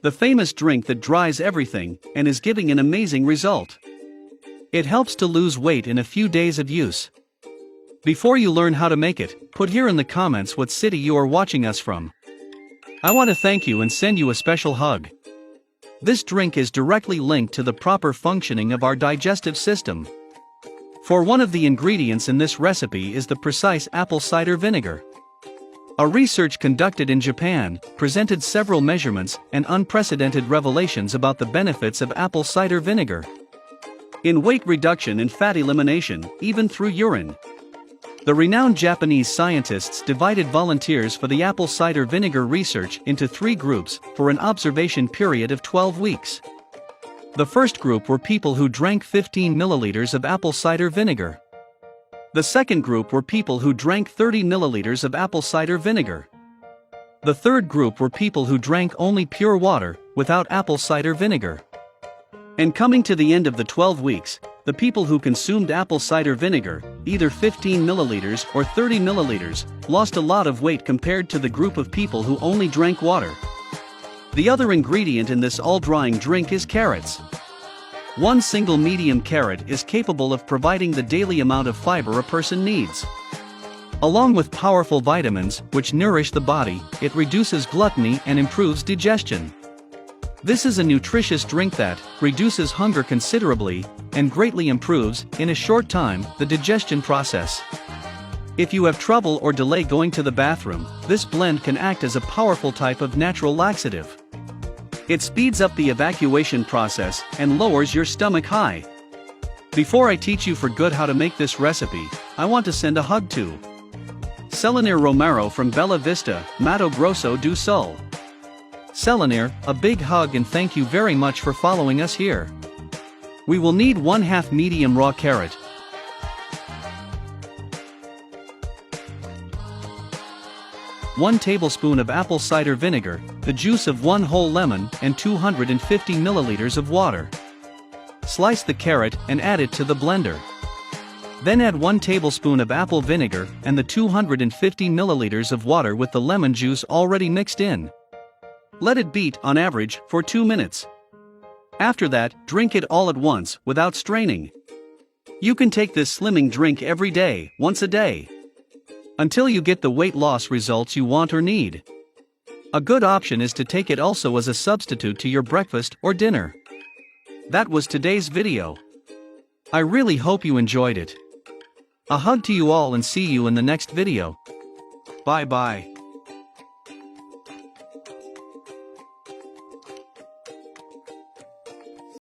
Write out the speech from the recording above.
the famous drink that dries everything and is giving an amazing result. It helps to lose weight in a few days of use. Before you learn how to make it, put here in the comments what city you are watching us from. I want to thank you and send you a special hug. This drink is directly linked to the proper functioning of our digestive system. For one of the ingredients in this recipe is the precise apple cider vinegar. A research conducted in Japan presented several measurements and unprecedented revelations about the benefits of apple cider vinegar in weight reduction and fat elimination, even through urine. The renowned Japanese scientists divided volunteers for the apple cider vinegar research into 3 groups for an observation period of 12 weeks. The first group were people who drank 15 milliliters of apple cider vinegar. The second group were people who drank 30 milliliters of apple cider vinegar. The third group were people who drank only pure water, without apple cider vinegar. And coming to the end of the 12 weeks, the people who consumed apple cider vinegar, either 15 milliliters or 30 milliliters, lost a lot of weight compared to the group of people who only drank water. The other ingredient in this all-drying drink is carrots. One single medium carrot is capable of providing the daily amount of fiber a person needs. Along with powerful vitamins, which nourish the body, it reduces gluttony and improves digestion. This is a nutritious drink that reduces hunger considerably and greatly improves, in a short time, the digestion process. If you have trouble or delay going to the bathroom, this blend can act as a powerful type of natural laxative. It speeds up the evacuation process and lowers your stomach high. Before I teach you for good how to make this recipe, I want to send a hug to Selenir Romero from Bella Vista, Mato Grosso do Sul. Selenir, a big hug and thank you very much for following us here. We will need 1/2 medium raw carrot, 1 tablespoon of apple cider vinegar, the juice of 1 whole lemon, and 250 milliliters of water. Slice the carrot and add it to the blender. Then add 1 tablespoon of apple vinegar and the 250 milliliters of water with the lemon juice already mixed in. Let it beat on average for 2 minutes. After that, drink it all at once without straining. You can take this slimming drink every day, once a day, until you get the weight loss results you want or need. A good option is to take it also as a substitute to your breakfast or dinner. That was today's video. I really hope you enjoyed it. A hug to you all and see you in the next video. Bye bye.